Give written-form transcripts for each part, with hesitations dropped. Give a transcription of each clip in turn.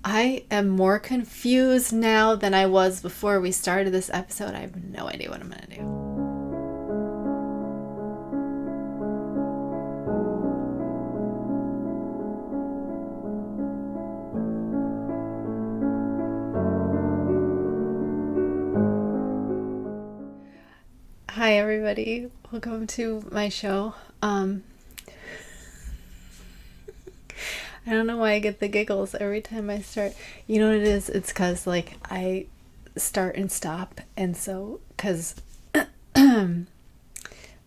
I am more confused now than I was before we started this episode. I have no idea what I'm going to do. Hi everybody, welcome to my show. I don't know why I get the giggles every time I start. You know what it is? It's because like I start and stop, and so because my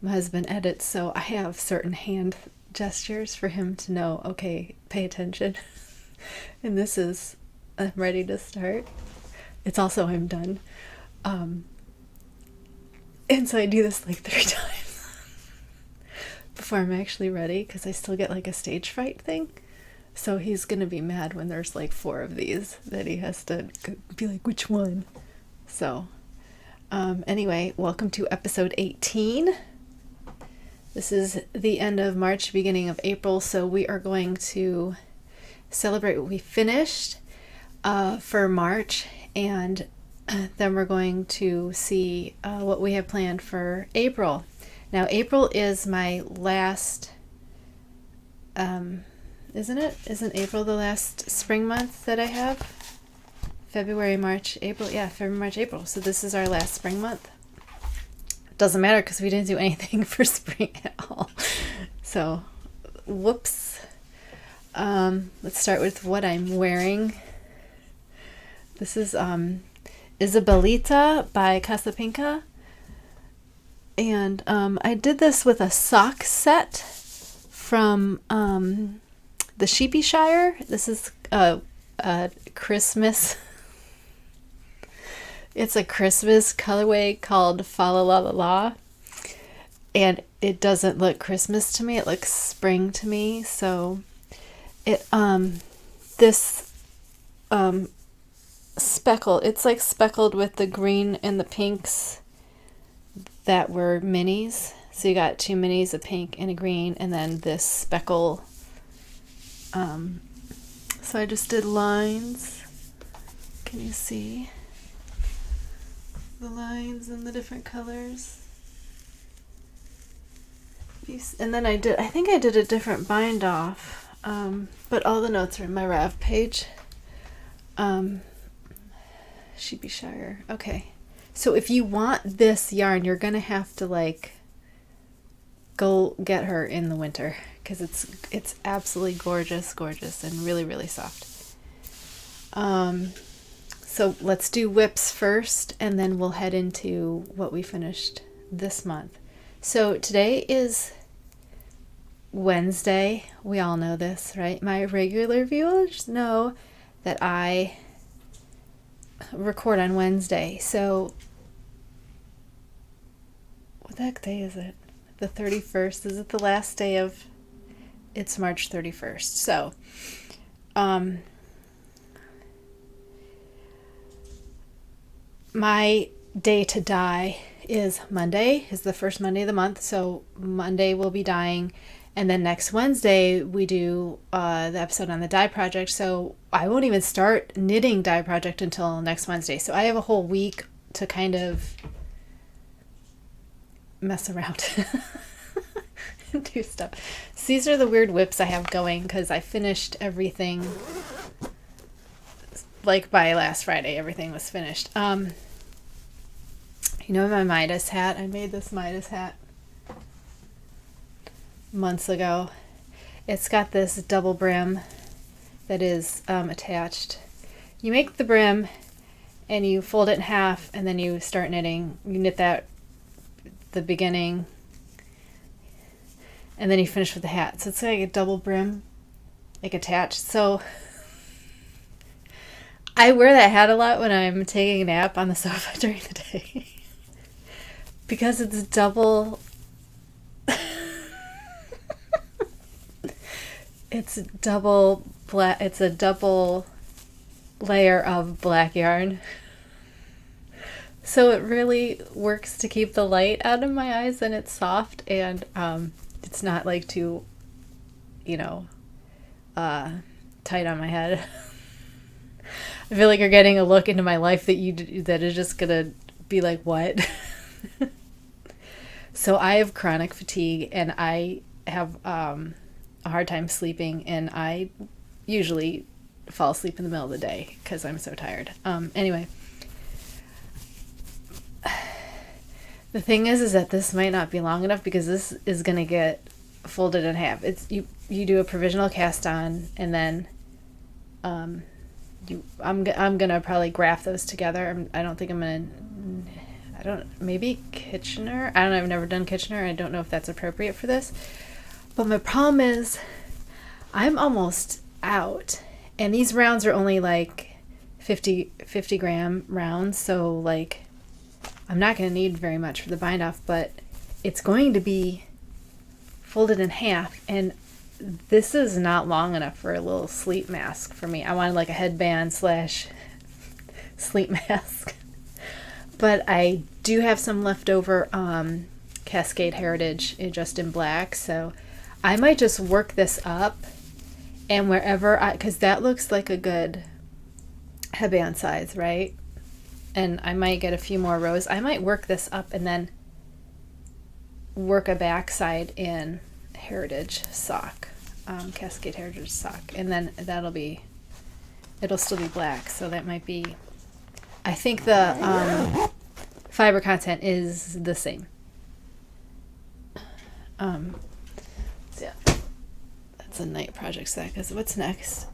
husband edits, so I have certain hand gestures for him to know, okay, pay attention. And this is, I'm ready to start. It's also, I'm done. And so I do this like 3 times before I'm actually ready, because I still get like a stage fright thing. So he's gonna be mad when there's like 4 of these that he has to be like, which one? So anyway, welcome to episode 18. This is the end of March, beginning of April, so we are going to celebrate what we finished for March, and then we're going to see what we have planned for April. Now, April is my last, isn't it? Isn't April the last spring month that I have? February, March, April. Yeah, February, March, April. So this is our last spring month. Doesn't matter because we didn't do anything for spring at all. So, whoops. Let's start with what I'm wearing. This is Isabelita by Casapinka. And I did this with a sock set from the Sheepyshire. This is a Christmas. It's a Christmas colorway called Fa La La La La. And it doesn't look Christmas to me. It looks spring to me. So it this speckle. It's like speckled with the green and the pinks that were minis. So you got 2 minis, a pink and a green, and then this speckle. So I just did lines. Can you see the lines and the different colors? And then I think I did a different bind off, but all the notes are in my Rav page. Sheepyshire. Okay. So if you want this yarn, you're going to have to like go get her in the winter, because it's absolutely gorgeous and really, really soft. So let's do whips first, and then we'll head into what we finished this month. So today is Wednesday. We all know this, right? My regular viewers know that I record on Wednesday. So what the heck day is it? The 31st. Is it the last day of... It's March 31st. So my day to dye is Monday, is the first Monday of the month. So Monday we'll be dyeing, and then next Wednesday we do the episode on the dye project. So I won't even start knitting dye project until next Wednesday. So I have a whole week to kind of mess around and do stuff. So these are the weird whips I have going, because I finished everything like by last Friday. Everything was finished. You know my Midas hat? I made this Midas hat months ago. It's got this double brim that is attached. You make the brim and you fold it in half, and then you start knitting. You knit that the beginning, and then you finish with the hat. So it's like a double brim, like attached. So I wear that hat a lot when I'm taking a nap on the sofa during the day. Because it's double. It's double black. It's a double layer of black yarn. So it really works to keep the light out of my eyes, and it's soft, and it's not like too, tight on my head. I feel like you're getting a look into my life that is just gonna be like, what? So I have chronic fatigue, and I have a hard time sleeping, and I usually fall asleep in the middle of the day because I'm so tired. Anyway, the thing is that this might not be long enough because this is gonna get folded in half. It's you do a provisional cast on, and then I'm gonna probably graph those together. Maybe Kitchener. I don't know. I've never done Kitchener. I don't know if that's appropriate for this. But my problem is I'm almost out, and these rounds are only like 50 gram rounds, so like I'm not going to need very much for the bind off, but it's going to be folded in half, and this is not long enough for a little sleep mask for me. I wanted like a headband / sleep mask. But I do have some leftover Cascade Heritage just in black, so I might just work this up, and because that looks like a good headband size, right? And I might get a few more rows. I might work this up and then work a backside in Heritage sock, Cascade Heritage sock, and then it'll still be black, so that might be. I think the fiber content is the same. Yeah, that's a night project set. Because what's next?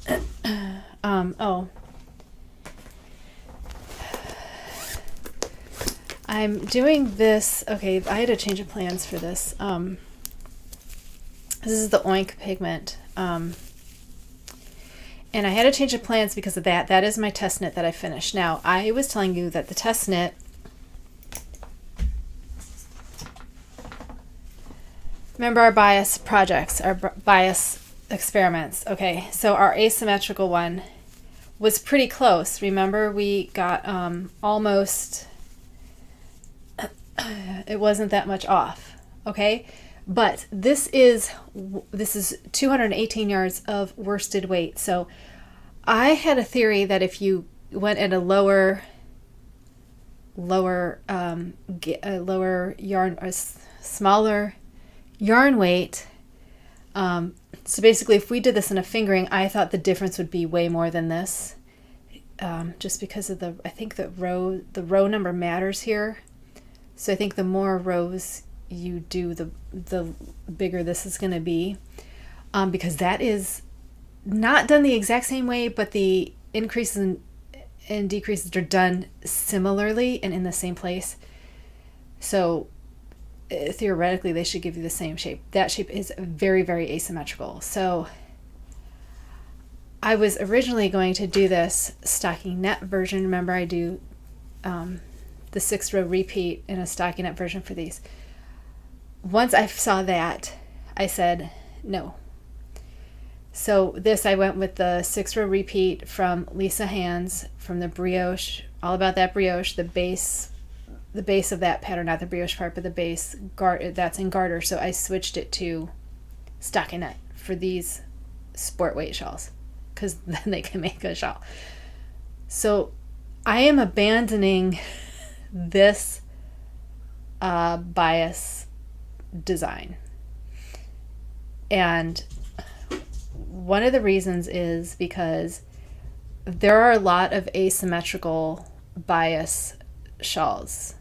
I'm doing this. Okay, I had a change of plans for this. This is the Oink pigment. And I had a change of plans because of that. That is my test knit that I finished. Now, I was telling you that the test knit, remember our bias projects, our bias experiments. Okay, so our asymmetrical one was pretty close. Remember, we got almost, it wasn't that much off. Okay, but this is 218 yards of worsted weight. So I had a theory that if you went at a lower yarn, a smaller yarn weight. So basically, if we did this in a fingering, I thought the difference would be way more than this, just because of I think the row number matters here. So I think the more rows you do, the bigger this is going to be, because that is not done the exact same way, but the increases and decreases are done similarly and in the same place. So theoretically, they should give you the same shape. That shape is very, very asymmetrical. So I was originally going to do this stockinette version. Remember, I do the 6-row repeat in a stockinette version for these. Once I saw that, I said no. So this, I went with the 6-row repeat from Lisa Hands, from the brioche, all about that brioche, the base of that pattern, not the brioche part, but the base that's in garter. So I switched it to stockinette for these sport weight shawls, because then they can make a shawl. So I am abandoning this bias design, and one of the reasons is because there are a lot of asymmetrical bias shawls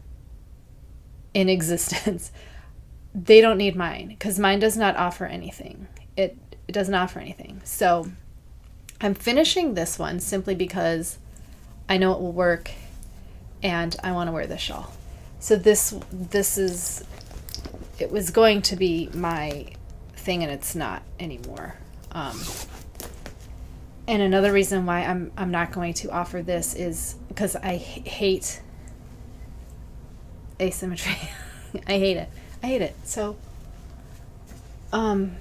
in existence. They don't need mine, because mine does not offer anything. It doesn't offer anything. So I'm finishing this one simply because I know it will work and I want to wear this shawl. So this is, it was going to be my thing, and it's not anymore. And another reason why I'm not going to offer this is because I hate asymmetry. I hate it. So I'm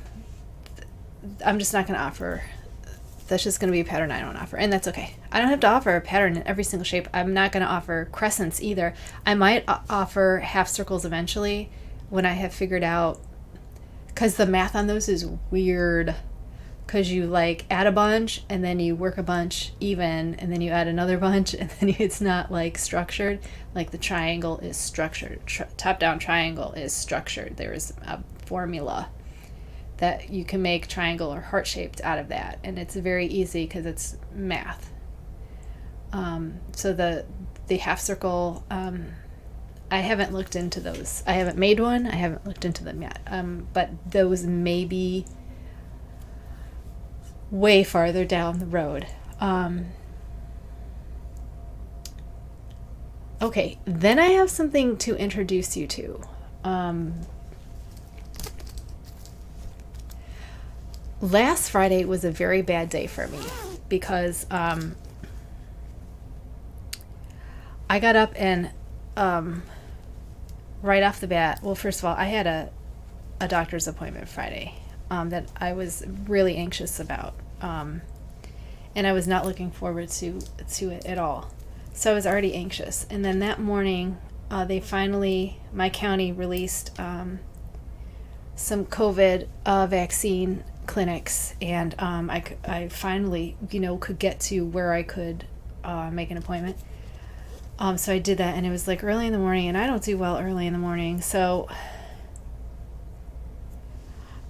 just not going to offer. That's just going to be a pattern I don't offer, and that's okay. I don't have to offer a pattern in every single shape. I'm not going to offer crescents either. I might offer half circles eventually when I have figured out, because the math on those is weird. because you like add a bunch and then you work a bunch even and then you add another bunch and then it's not like structured. Like the triangle is structured. Top-down triangle is structured. There is a formula that you can make triangle or heart-shaped out of that, and it's very easy because it's math. So the half circle, I haven't looked into those. I haven't made one. I haven't looked into them yet. But those may be way farther down the road. Okay, then I have something to introduce you to. Last Friday was a very bad day for me because I got up and right off the bat, well, first of all, I had a doctor's appointment Friday that I was really anxious about, and I was not looking forward to it at all. So I was already anxious. And then that morning, my county released some COVID vaccine clinics, and I finally, could get to where I could make an appointment. So I did that, and it was like early in the morning, and I don't do well early in the morning. So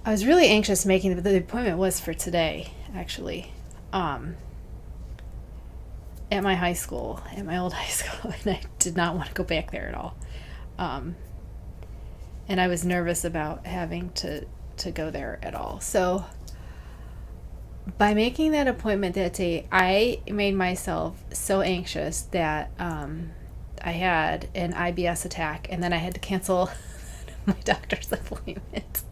I was really anxious making the appointment was for today, actually, at my high school, at my old high school, and I did not want to go back there at all. And I was nervous about having to go there at all. So by making that appointment that day, I made myself so anxious that I had an IBS attack, and then I had to cancel my doctor's appointment.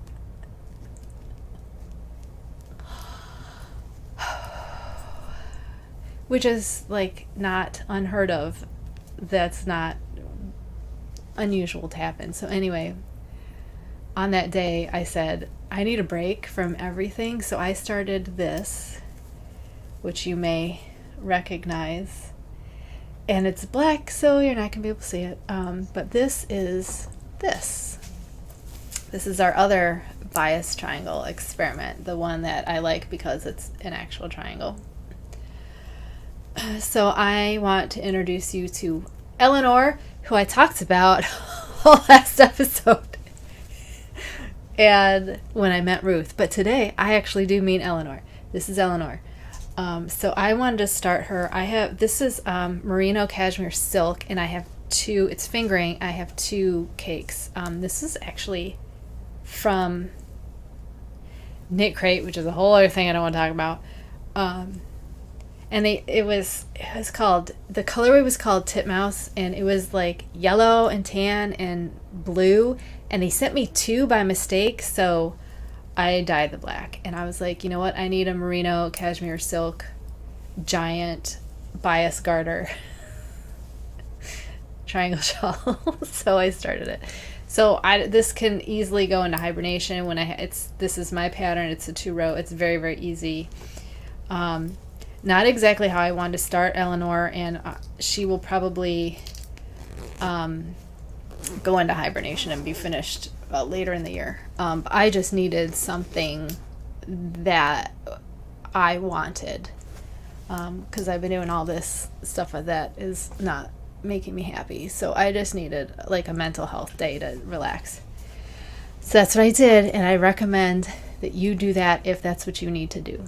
Which is like not unheard of. That's not unusual to happen. So anyway, on that day I said, I need a break from everything. So I started this, which you may recognize. And it's black, so you're not going to be able to see it. But this is this. This is our other bias triangle experiment, the one that I like because it's an actual triangle. So I want to introduce you to Eleanor, who I talked about last episode, and when I met Ruth. But today I actually do mean Eleanor. This is Eleanor. So I wanted to start her. This is merino cashmere silk, and I have two. It's fingering. I have two cakes. This is actually from Knit Crate, which is a whole other thing I don't want to talk about. And it was called, the colorway was called Titmouse, and it was like yellow and tan and blue, and they sent me two by mistake, so I dyed the black. And I was like, you know what, I need a merino cashmere silk giant bias garter triangle shawl. So I started it. So this can easily go into hibernation when this is my pattern. It's a 2-row. It's very, very easy. Not exactly how I wanted to start Eleanor, and she will probably go into hibernation and be finished later in the year. I just needed something that I wanted, because I've been doing all this stuff that is not making me happy. So I just needed like a mental health day to relax. So that's what I did, and I recommend that you do that if that's what you need to do.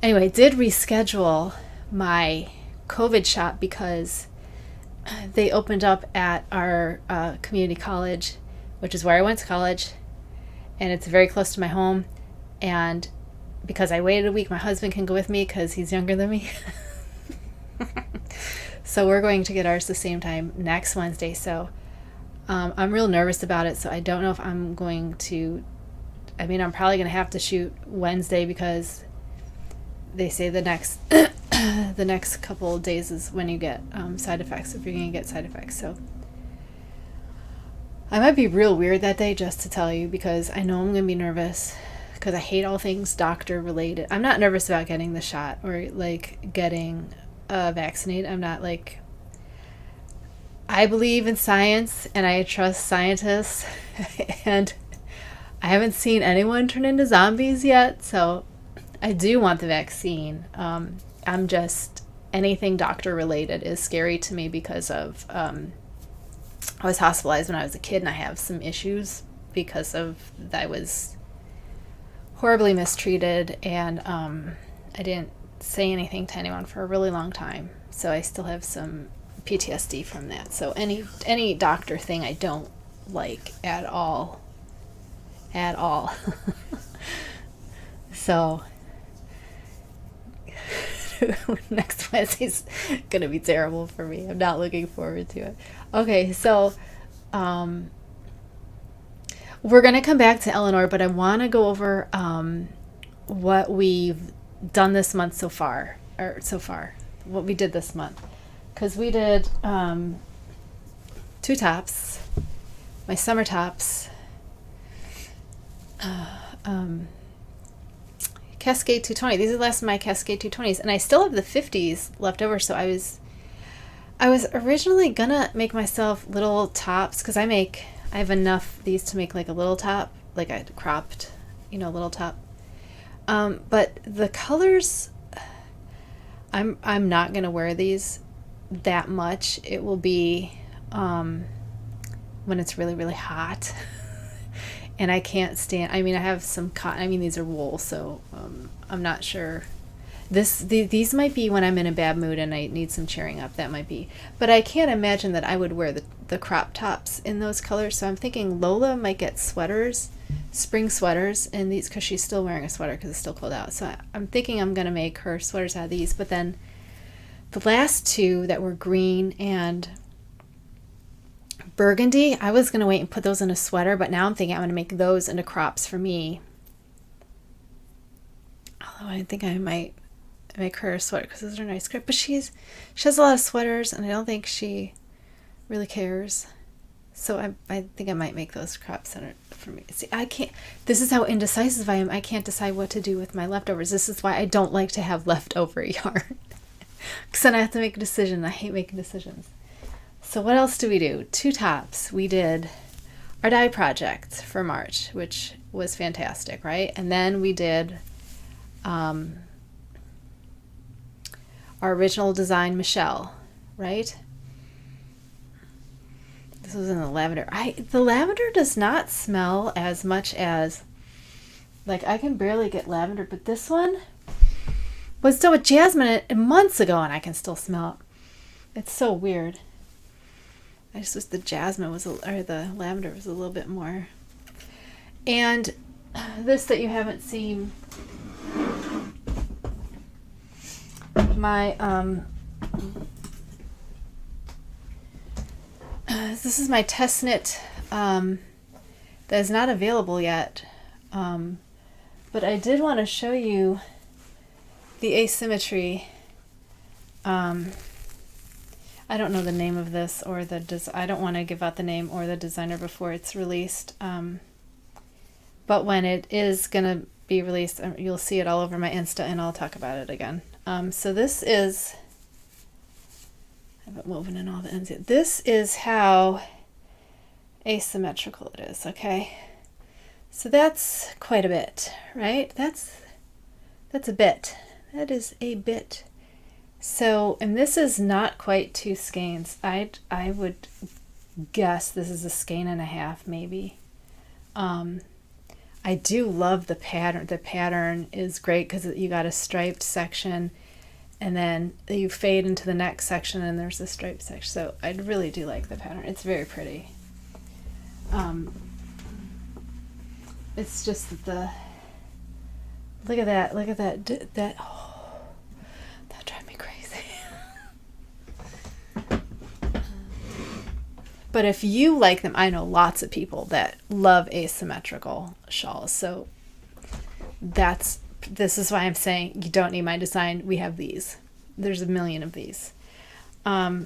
Anyway, did reschedule my COVID shot because they opened up at our community college, which is where I went to college, and it's very close to my home. And because I waited a week, my husband can go with me because he's younger than me. So we're going to get ours the same time next Wednesday. So I'm real nervous about it. So I don't know if I'm going to. I mean, I'm probably going to have to shoot Wednesday because they say the next couple of days is when you get side effects, if you're going to get side effects. So I might be real weird that day, just to tell you, because I know I'm going to be nervous because I hate all things doctor related. I'm not nervous about getting the shot or like getting vaccinated. I'm not like, I believe in science and I trust scientists and I haven't seen anyone turn into zombies yet, so I do want the vaccine. I'm just, anything doctor related is scary to me because of, I was hospitalized when I was a kid and I have some issues because of, I was horribly mistreated and I didn't say anything to anyone for a really long time. So I still have some PTSD from that. So any doctor thing I don't like at all. At all. So next Wednesday's gonna be terrible for me. I'm not looking forward to it. Okay, so we're gonna come back to Eleanor, but I want to go over what we've done this month so far, what we did this month, because we did 2 tops, my summer tops, Cascade 220. These are the last of my Cascade 220s, and I still have the 50s left over. So I was originally gonna make myself little tops because I have enough of these to make like a little top, like a cropped, little top. But the colors, I'm not gonna wear these that much. It will be when it's really, really hot. And I can't stand, I have some cotton, these are wool, so I'm not sure. These might be when I'm in a bad mood and I need some cheering up, that might be. But I can't imagine that I would wear the crop tops in those colors, so I'm thinking Lola might get sweaters, spring sweaters, in these, because she's still wearing a sweater because it's still cold out. So I'm thinking I'm going to make her sweaters out of these, but then the last 2 that were green and burgundy, I was going to wait and put those in a sweater, but now I'm thinking I'm going to make those into crops for me. Although I think I might make her a sweater because those are nice crops. But she has a lot of sweaters, and I don't think she really cares. So I think I might make those crops for me. See, I can't. This is how indecisive I am. I can't decide what to do with my leftovers. This is why I don't like to have leftover yarn. Because then I have to make a decision. I hate making decisions. So what else do we do? 2 tops. We did our dye project for March, which was fantastic, right? And then we did our original design, Michelle, right? This was in the lavender. The lavender does not smell as much as, like, I can barely get lavender, but this one was done with jasmine months ago, and I can still smell it. It's so weird. I just wish the jasmine or the lavender was a little bit more. And this that you haven't seen, my this is my test knit that is not available yet, but I did want to show you the asymmetry. I don't know the name of this or I don't want to give out the name or the designer before it's released. But when it is going to be released, you'll see it all over my Insta, and I'll talk about it again. So this is, I haven't woven in all the ends yet. This is how asymmetrical it is, okay? So that's quite a bit, right? That's a bit. That is a bit. So, and this is not quite 2 skeins. I would guess this is a skein and a half, maybe. I do love the pattern. The pattern is great because you got a striped section, and then you fade into the next section, and there's a striped section. So I really do like the pattern. It's very pretty. It's just that look at that. Oh, that drives me crazy. But if you like them, I know lots of people that love asymmetrical shawls. So this is why I'm saying you don't need my design. We have these. There's a million of these. So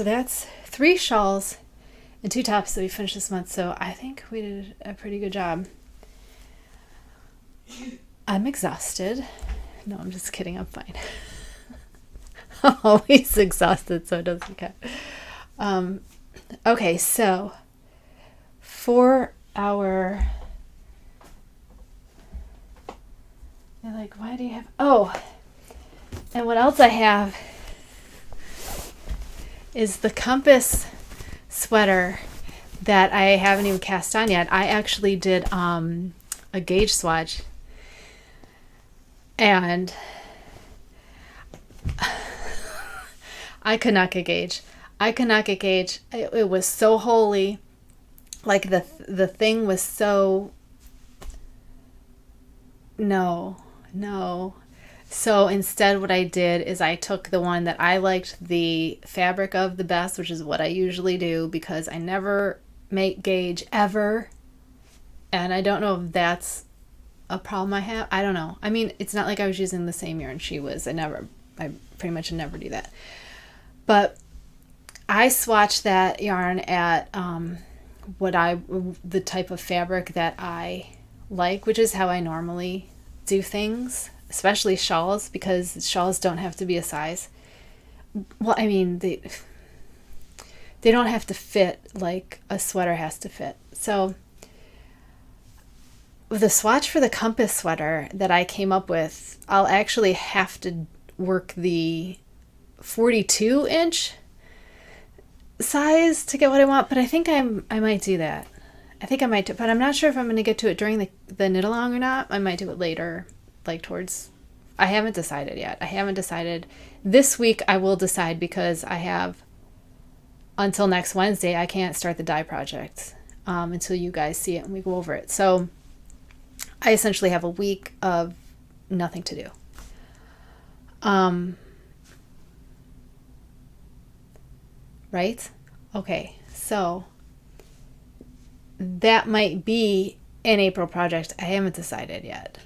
that's 3 shawls and 2 tops that we finished this month. So I think we did a pretty good job. I'm exhausted. No, I'm just kidding. I'm fine. I'm always exhausted, so it doesn't count. Okay, so for our They're like, why do you have... Oh, and what else I have is the Compass sweater that I haven't even cast on yet. I actually did a gauge swatch, and I could not get gauge. It was so holy. Like the thing was so... No. So instead what I did is I took the one that I liked the fabric of the best, which is what I usually do because I never make gauge ever. And I don't know if that's a problem I have. I don't know. I mean, it's not like I was using the same yarn she was. I pretty much never do that. But I swatched that yarn at the type of fabric that I like, which is how I normally do things, especially shawls, because shawls don't have to be a size. Well, I mean, they don't have to fit like a sweater has to fit. So with the swatch for the Compass sweater that I came up with, I'll actually have to work the 42-inch size to get what I want, but I think I might do that. I think I might do, but I'm not sure if I'm going to get to it during the knit along or not. I might do it later, like towards... I haven't decided yet. This week I will decide because I have until next Wednesday. I can't start the dye project until you guys see it and we go over it. So I essentially have a week of nothing to do. Right? Okay, so that might be an April project. I haven't decided yet.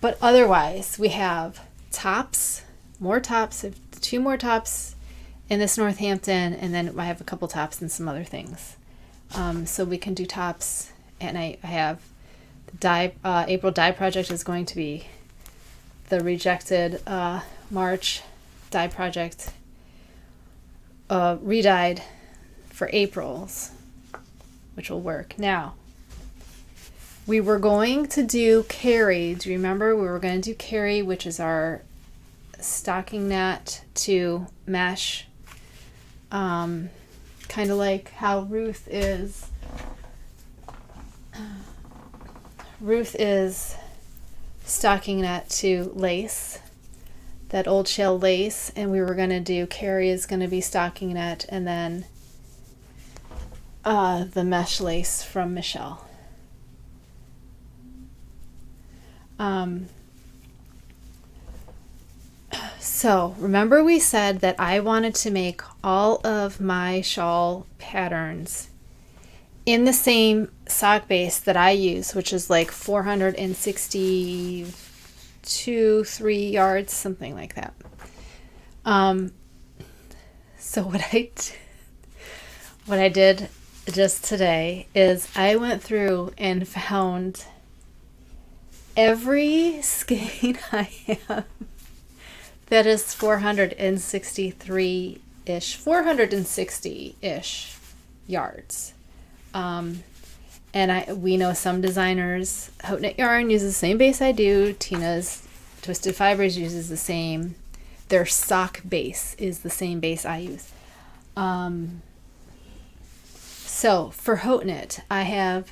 But otherwise, we have tops, more tops, 2 more tops in this Northampton, and then I have a couple tops and some other things. So we can do tops, and I have the dye, April dye project is going to be the rejected March dye project, redyed for April's, which will work. Now, we were going to do Carrie. Do you remember? We were going to do Carrie, which is our stocking knit to mesh. Kind of like how Ruth is stocking knit to lace, that old shell lace, and we were going to do Carrie is going to be stocking knit, and then the mesh lace from Michelle. So remember we said that I wanted to make all of my shawl patterns in the same sock base that I use, which is like 462, 3 yards, something like that. So what I did just today is I went through and found every skein I have that is 460-ish yards. And we know some designers, Haute Knit Yarn uses the same base I do. Tina's Twisted Fibers uses the same. Their sock base is the same base I use. So for Haute Knit, I have,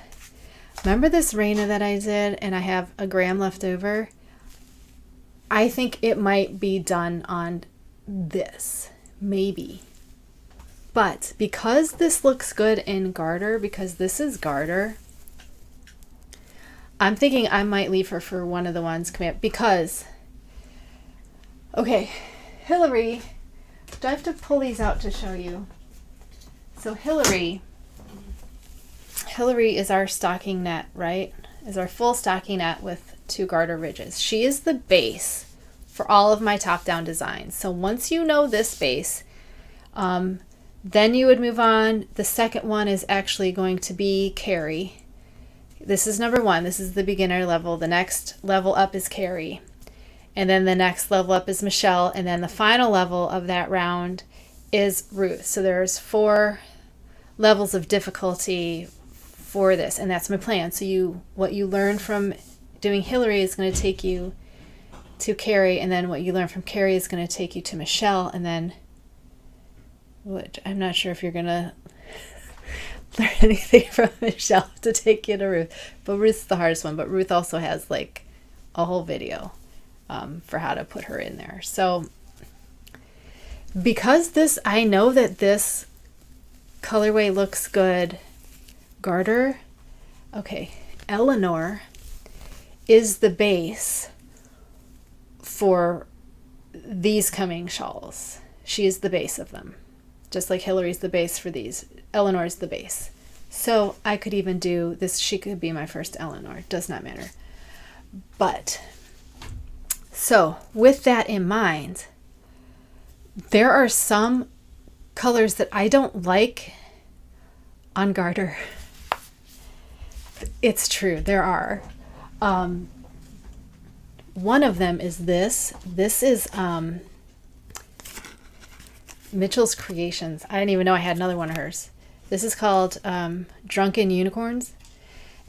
remember this Raina that I did, and I have a gram left over? I think it might be done on this, maybe. But because this looks good in garter, because this is garter, I'm thinking I might leave her for one of the ones coming up because, okay, Hillary, do I have to pull these out to show you? So Hillary is our stocking knit, right? Is our full stocking knit with 2 garter ridges. She is the base for all of my top-down designs. So once you know this base, then you would move on. The second one is actually going to be Carrie. This is number 1. This is the beginner level. The next level up is Carrie. And then the next level up is Michelle. And then the final level of that round is Ruth. So there's 4 levels of difficulty for this, and that's my plan. So what you learn from doing Hillary is going to take you to Carrie, and then what you learn from Carrie is going to take you to Michelle, and then I'm not sure if you're going to learn anything from Michelle to take you to Ruth, but Ruth's the hardest one. But Ruth also has like a whole video for how to put her in there. So because I know that this colorway looks good garter. Okay, Eleanor is the base for these coming shawls. She is the base of them. Just like Hillary's the base for these. Eleanor's the base. So I could even do this. She could be my first Eleanor. Does not matter. But, so with that in mind, there are some colors that I don't like on garter. It's true. There are. One of them is this. This is Mitchell's Creations. I didn't even know I had another one of hers. This is called Drunken Unicorns,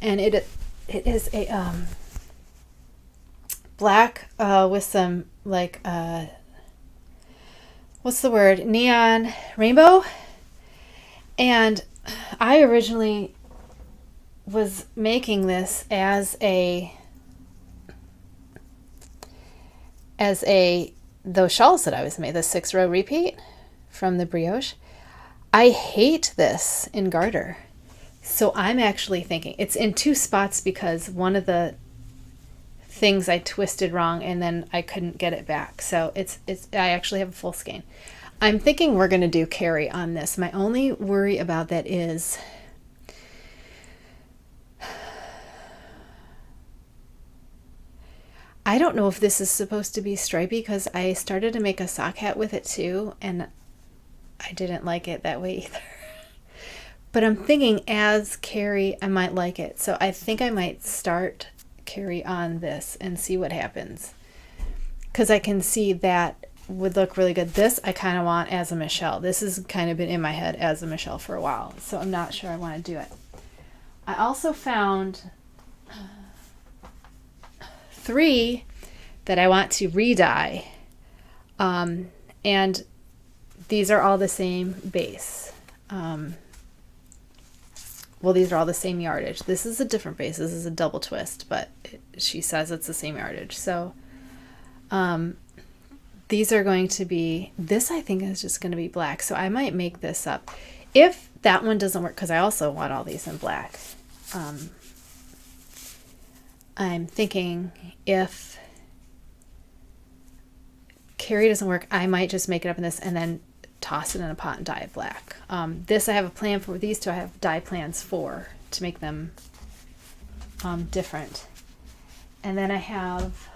and it is a black with some like what's the word, neon rainbow. And I originally was making this as those shawls that I was made, the 6-row repeat from the brioche. I hate this in garter. So I'm actually thinking it's in 2 spots because one of the things I twisted wrong and then I couldn't get it back. So I actually have a full skein. I'm thinking we're going to do Carrie on this. My only worry about that is I don't know if this is supposed to be stripy because I started to make a sock hat with it too, and I didn't like it that way either. But I'm thinking as Carrie, I might like it. So I think I might start Carrie on this and see what happens. Because I can see that would look really good. This I kind of want as a Michelle. This has kind of been in my head as a Michelle for a while. So I'm not sure I want to do it. I also found 3 that I want to re-dye. And these are all the same base. Well, these are all the same yardage. This is a different base. This is a double twist, but she says it's the same yardage. So these are going to be, this I think is just going to be black. So I might make this up. If that one doesn't work, because I also want all these in black. I'm thinking if Carrie doesn't work, I might just make it up in this and then toss it in a pot and dye it black. This I have a plan for. These 2 I have dye plans for to make them different. And then I have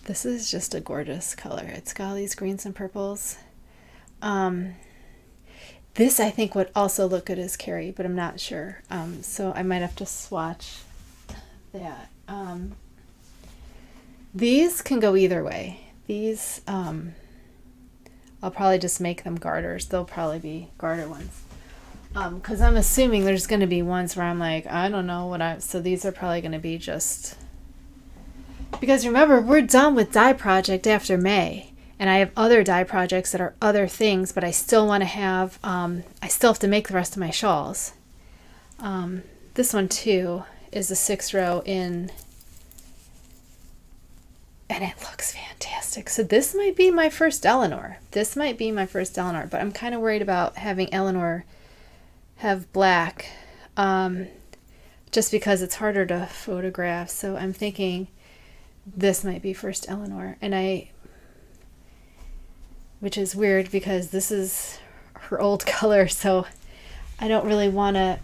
this is just a gorgeous color. It's got all these greens and purples. This I think would also look good as Carrie, but I'm not sure. So I might have to swatch that. These can go either way. These, I'll probably just make them garters. They'll probably be garter ones. Because I'm assuming there's going to be ones where I'm like, I don't know so these are probably going to be just, because remember, we're done with dye project after May. And I have other dye projects that are other things, but I still want to have, I still have to make the rest of my shawls. This one too is a 6-row in, and it looks fantastic. So this might be my first Eleanor. This might be my first Eleanor, but I'm kind of worried about having Eleanor have black, just because it's harder to photograph. So I'm thinking this might be first Eleanor, and which is weird because this is her old color, so I don't really want to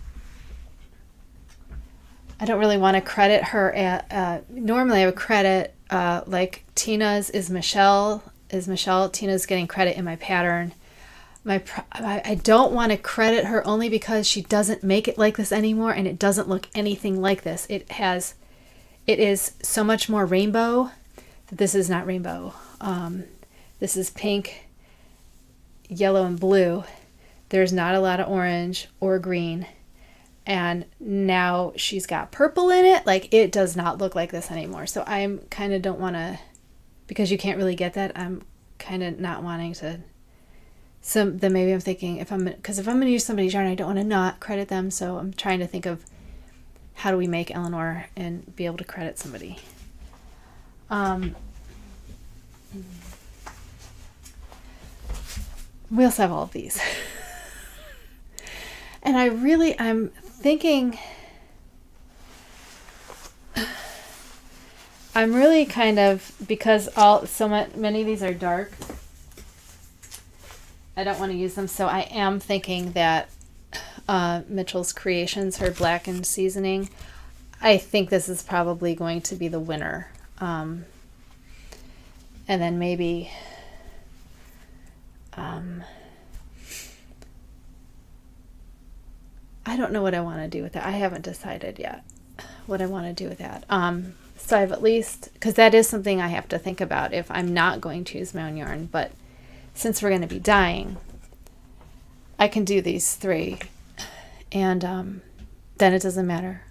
credit her normally I would credit like Tina's is Michelle, Tina's getting credit in my pattern. I don't want to credit her only because she doesn't make it like this anymore, and it doesn't look anything like this. It is so much more rainbow. This is not rainbow. This is pink, yellow, and blue. there's not a lot of orange or green. And now she's got purple in it. Like, it does not look like this anymore. So I'm kind of don't want to, because you can't really get that, I'm kind of not wanting to. So then maybe I'm thinking, because if I'm going to use somebody's yarn, I don't want to not credit them. So I'm trying to think of how do we make Eleanor and be able to credit somebody. We also have all of these. And I'm thinking, I'm really kind of, because many of these are dark, I don't want to use them. So I am thinking that Mitchell's Creations, her blackened seasoning, I think this is probably going to be the winner. And then maybe I don't know what I want to do with that. I haven't decided yet what I want to do with that. So I've at least, because that is something I have to think about if I'm not going to use my own yarn. But since we're going to be dyeing, I can do these 3. And then it doesn't matter.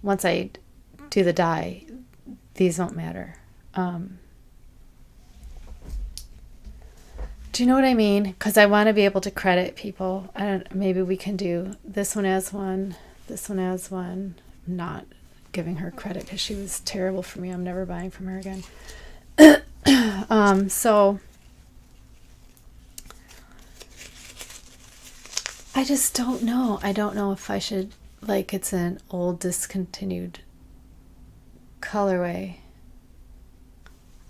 Once I do the dye, these won't matter. Do you know what I mean? Because I want to be able to credit people. Maybe we can do this one as one, this one as one. I'm not giving her credit because she was terrible for me. I'm never buying from her again. So I just don't know. I don't know if I should, like, it's an old discontinued colorway.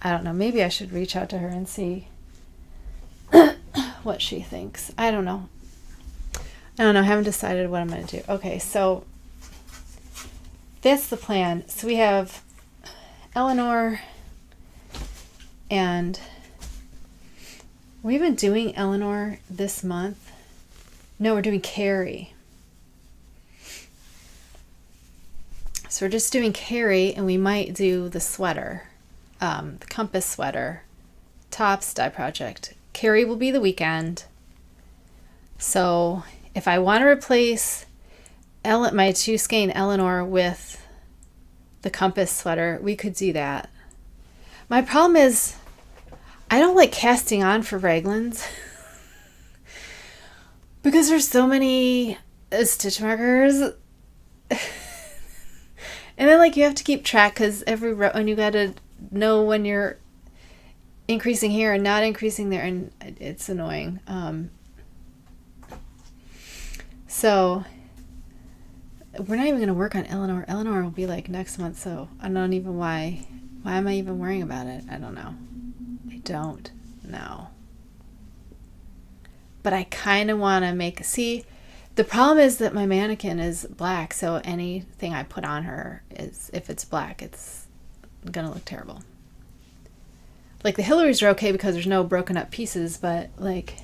I don't know. Maybe I should reach out to her and see what she thinks. I don't know. I haven't decided what I'm going to do. Okay, so that's the plan. So we have Eleanor, and we've been doing Eleanor this month. No, we're doing Carrie. So we're just doing Carrie, and we might do the sweater, the compass sweater, tops dye project. Carrie will be the weekend. So if I want to replace my 2 skein Eleanor with the compass sweater, we could do that. My problem is I don't like casting on for raglans because there's so many stitch markers. And then, like, you have to keep track because every row, and you got to know when you're increasing here and not increasing there, and it's annoying. So we're not even going to work on Eleanor. Eleanor will be like next month, so I don't even why am I even worrying about it? I don't know. But I kind of want to see, the problem is that my mannequin is black, so anything I put on her is, if it's black, it's going to look terrible. Like, the Hillarys are okay because there's no broken up pieces, but, like,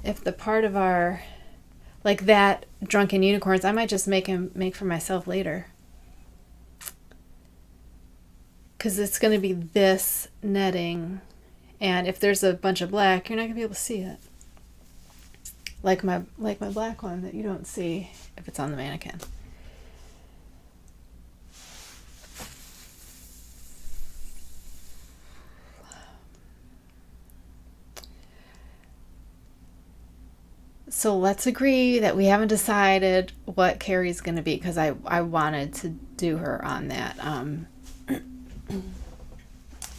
if the part of our, like that Drunken Unicorns, I might just make for myself later. Because it's going to be this netting, and if there's a bunch of black, you're not going to be able to see it. Like my black one that you don't see if it's on the mannequin. So let's agree that we haven't decided what Carrie's going to be, because I wanted to do her on that,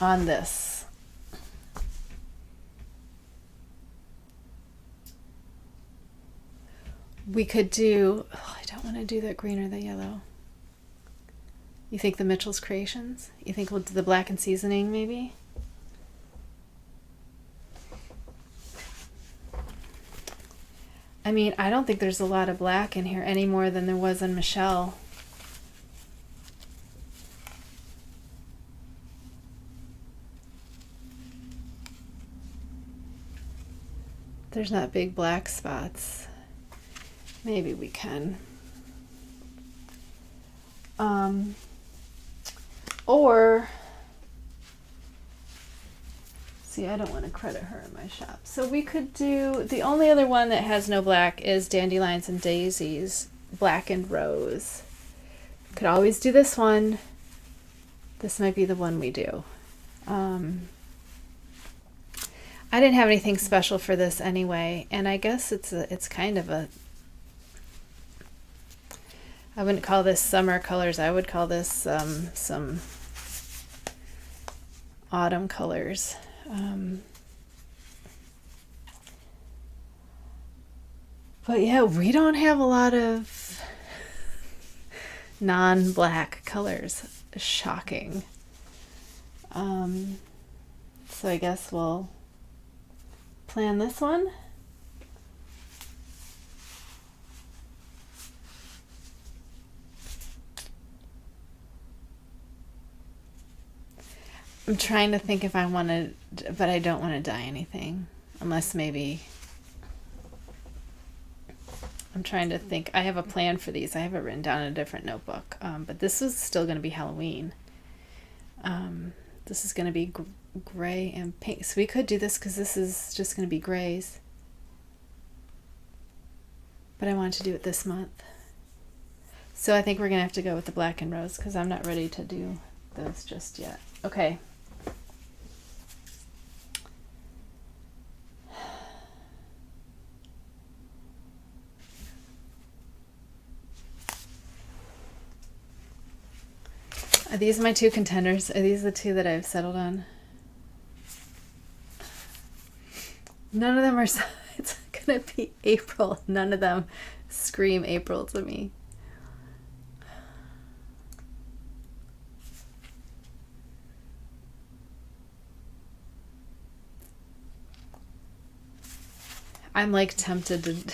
on this. We could do, I don't want to do that green or the yellow. You think the Mitchell's Creations? You think we'll do the black and seasoning maybe? I mean, I don't think there's a lot of black in here any more than there was in Michelle. There's not big black spots. Maybe we can. Or, See, I don't want to credit her in my shop. So we could do, the only other one that has no black is Dandelions and Daisies, Black and Rose. Could always do this one. This might be the one we do. I didn't have anything special for this anyway, and I guess it's kind of a, I wouldn't call this summer colors. I would call this some autumn colors. But yeah, we don't have a lot of non-black colors. Shocking. So I guess we'll plan this one. I'm trying to think if I want to, but I don't want to dye anything. Unless maybe, I'm trying to think. I have a plan for these. I have it written down in a different notebook. But this is still going to be Halloween. This is going to be gray and pink. So we could do this because this is just going to be grays. But I wanted to do it this month. So I think we're going to have to go with the Black and Rose because I'm not ready to do those just yet. Okay. Are these my two contenders? Are these the two that I've settled on? None of them are, it's gonna be April. None of them scream April to me. I'm like tempted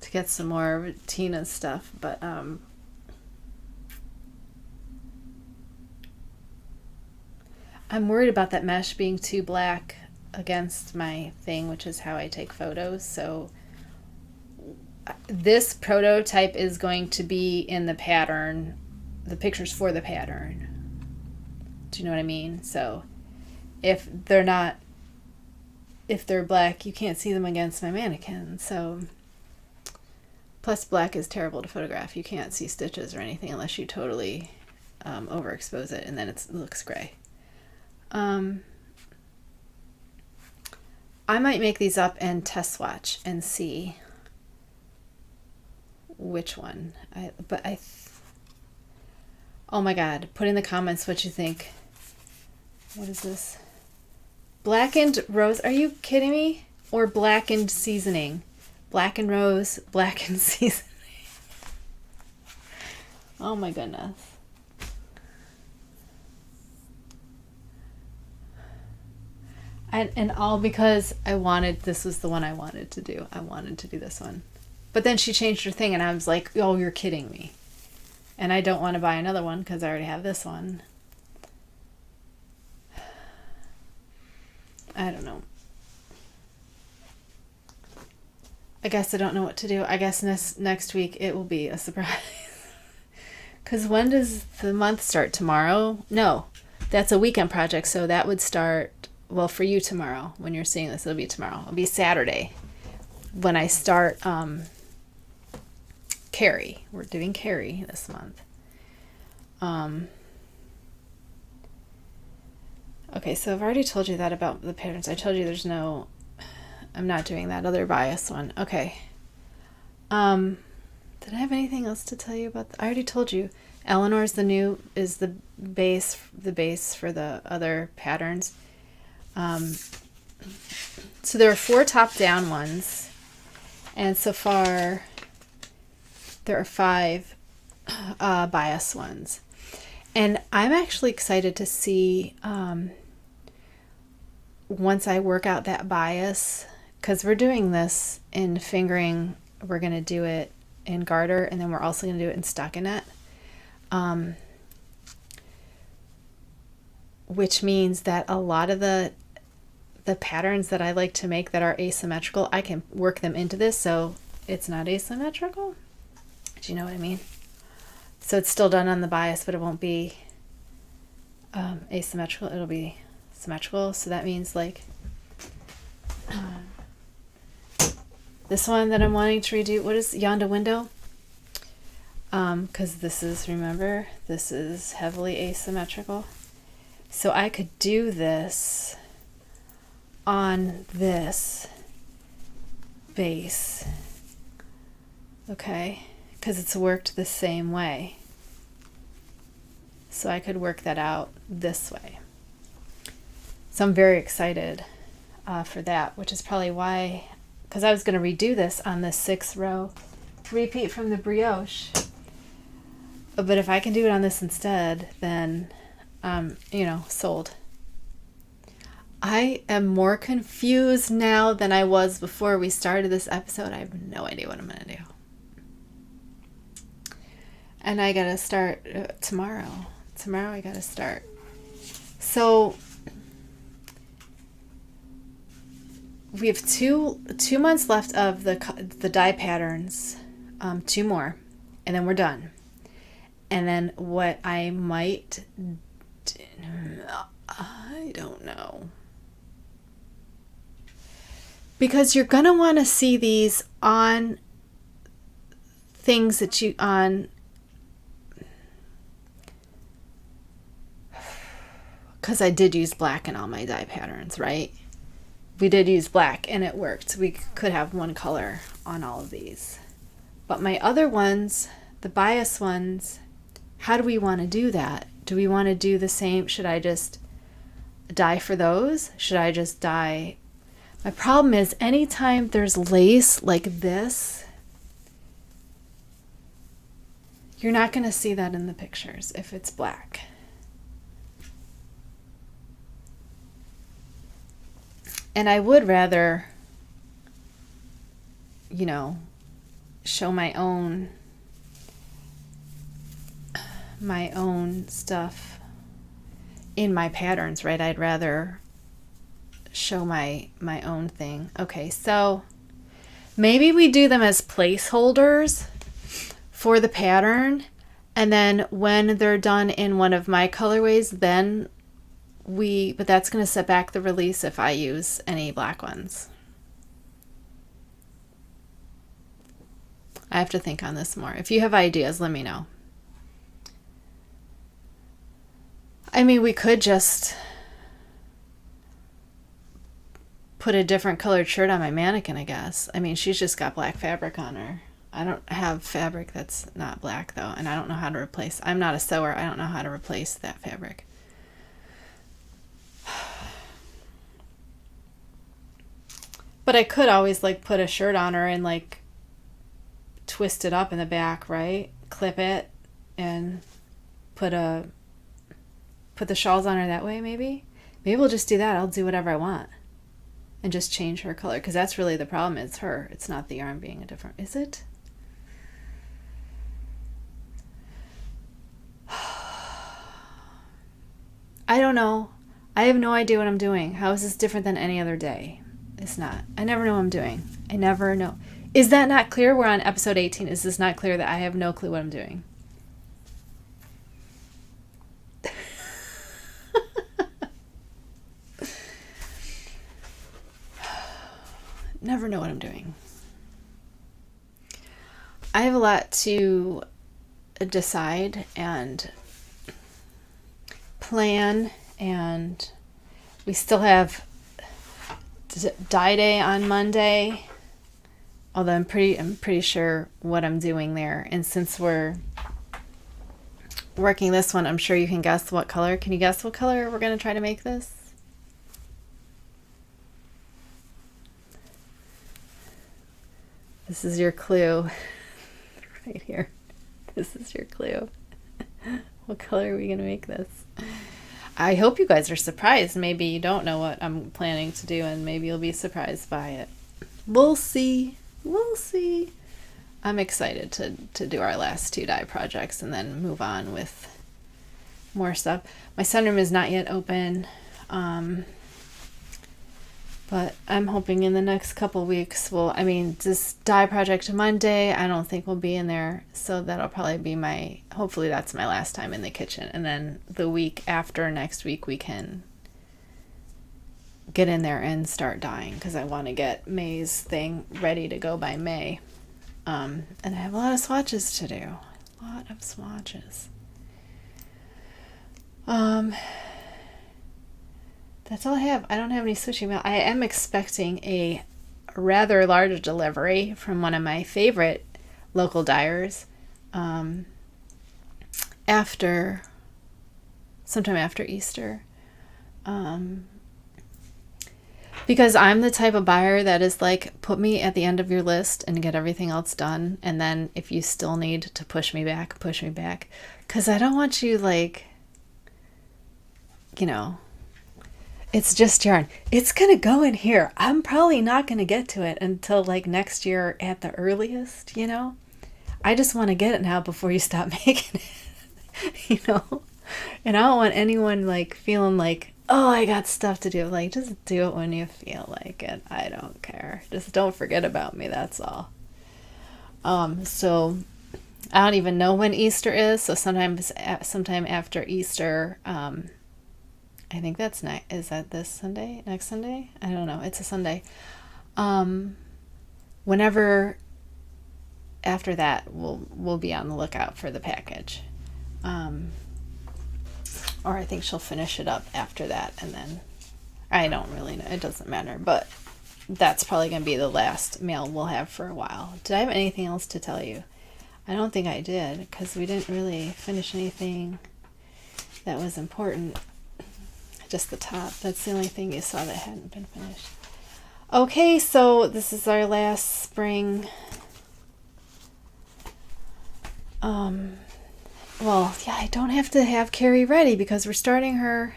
to get some more Tina stuff, but I'm worried about that mesh being too black against my thing, which is how I take photos. So this prototype is going to be in the pattern, the pictures for the pattern. Do you know what I mean? So if they're not, if they're black, you can't see them against my mannequin. So plus black is terrible to photograph. You can't see stitches or anything unless you totally overexpose it, and then it looks gray. I might make these up and test swatch and see which one. Oh my God, put in the comments what you think. What is this? Blackened rose, are you kidding me? Or blackened seasoning? Blackened rose, blackened seasoning. Oh my goodness. And all because this was the one I wanted to do. I wanted to do this one. But then she changed her thing and I was like, oh, you're kidding me. And I don't want to buy another one because I already have this one. I don't know. I guess I don't know what to do. I guess next week it will be a surprise. Because when does the month start? Tomorrow? No, that's a weekend project. So that would start... Well, for you tomorrow, when you're seeing this, it'll be tomorrow. It'll be Saturday when I start Carrie. We're doing Carrie this month. Okay, so I've already told you that about the patterns. I told you there's no... I'm not doing that other bias one. Okay. Did I have anything else to tell you about? I already told you. Eleanor's is the base for the other patterns. So there are 4 top-down ones, and so far there are 5 bias ones. And I'm actually excited to see once I work out that bias, because we're doing this in fingering, we're going to do it in garter, and then we're also going to do it in stockinette. Which means that a lot of the patterns that I like to make that are asymmetrical, I can work them into this so it's not asymmetrical. Do you know what I mean? So it's still done on the bias, but it won't be asymmetrical. It'll be symmetrical. So that means like this one that I'm wanting to redo, what is Yonda Window? Because this is, remember, this is heavily asymmetrical. So I could do this on this base, okay, because it's worked the same way. So I could work that out this way. So I'm very excited for that, which is probably why, because I was going to redo this on the 6 row repeat from the brioche. But if I can do it on this instead, then, you know, sold. I am more confused now than I was before we started this episode. I have no idea what I'm going to do. And I got to start tomorrow. Tomorrow I got to start. So we have two months left of the die patterns, 2 more, and then we're done. And then what I might do, I don't know. Because you're going to want to see these on things that you, because I did use black in all my die patterns, right? We did use black and it worked. We could have one color on all of these. But my other ones, the bias ones, how do we want to do that? Do we want to do the same? Should I just dye for those? Should I just dye? My problem is anytime there's lace like this, you're not going to see that in the pictures if it's black. And I would rather, you know, show my own stuff in my patterns, right? I'd rather show my own thing. Okay, so maybe we do them as placeholders for the pattern, and then when they're done in one of my colorways, then but that's going to set back the release if I use any black ones. I have to think on this more. If you have ideas, let me know. I mean, we could just put a different colored shirt on my mannequin, I guess. I mean, she's just got black fabric on her. I don't have fabric that's not black, though, and I don't know how to replace. I'm not a sewer. I don't know how to replace that fabric. But I could always, like, put a shirt on her and, like, twist it up in the back, right? Clip it and put the shawls on her that way, maybe? Maybe we'll just do that. I'll do whatever I want and just change her color, because that's really the problem. It's her. It's not the yarn being a different... Is it? I don't know. I have no idea what I'm doing. How is this different than any other day? It's not. I never know what I'm doing. I never know. Is that not clear? We're on episode 18. Is this not clear that I have no clue what I'm doing? Never know what I'm doing. I have a lot to decide and plan, and we still have dye day on Monday, although I'm pretty sure what I'm doing there. And since we're working this one, I'm sure you can guess what color. Can you guess what color we're going to try to make this? This is your clue right here. This is your clue. What color are we going to make this? I hope you guys are surprised. Maybe you don't know what I'm planning to do, and maybe you'll be surprised by it. We'll see. We'll see. I'm excited to do our last 2 dye projects and then move on with more stuff. My sunroom is not yet open, but I'm hoping in the next couple weeks this dye project Monday, I don't think we'll be in there, so that'll probably be hopefully that's my last time in the kitchen. And then the week after next week, we can get in there and start dyeing because I want to get May's thing ready to go by May. And I have a lot of swatches to do. A lot of swatches. That's all I have. I don't have any sushi mail. I am expecting a rather large delivery from one of my favorite local dyers sometime after Easter. Because I'm the type of buyer that is like, put me at the end of your list and get everything else done. And then if you still need to push me back, push me back. Because I don't want you like, you know, it's just yarn. It's going to go in here. I'm probably not going to get to it until like next year at the earliest, you know. I just want to get it now before you stop making it, you know. And I don't want anyone like feeling like, oh, I got stuff to do. Like, just do it when you feel like it. I don't care. Just don't forget about me. That's all. So I don't even know when Easter is. So sometime after Easter, I think that's is that this Sunday? Next Sunday? I don't know. It's a Sunday. Whenever after that, we'll be on the lookout for the package. Or I think she'll finish it up after that, and then I don't really know. It doesn't matter, but that's probably going to be the last mail we'll have for a while. Did I have anything else to tell you? I don't think I did, because we didn't really finish anything that was important. Just the top. That's the only thing you saw that hadn't been finished. Okay, so this is our last spring. Well, yeah, I don't have to have Carrie ready because we're starting her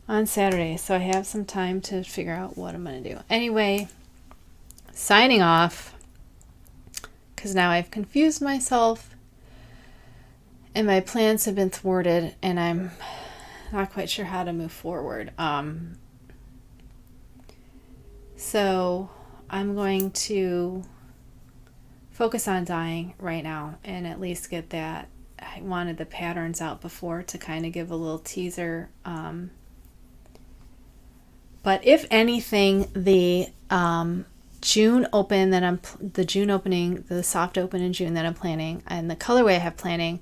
on Saturday, so I have some time to figure out what I'm going to do. Anyway, signing off, because now I've confused myself and my plans have been thwarted and I'm not quite sure how to move forward. So I'm going to focus on dyeing right now and at least get that. I wanted the patterns out before to kind of give a little teaser. But if anything, the June open that the soft open in June that I'm planning, and the colorway I have planning,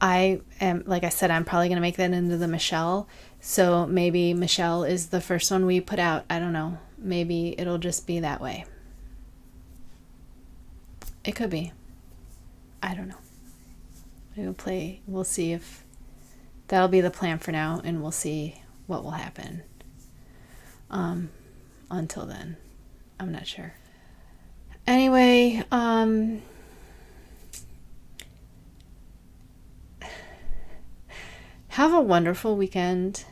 I am, like I said, I'm probably going to make that into the Michelle. So maybe Michelle is the first one we put out. I don't know. Maybe it'll just be that way. It could be. I don't know. We'll see if that'll be the plan for now, and we'll see what will happen. Until then, I'm not sure. Anyway, have a wonderful weekend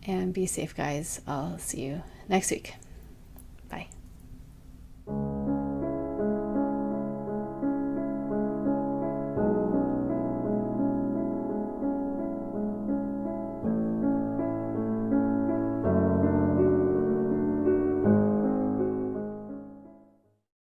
and be safe, guys. I'll see you next week.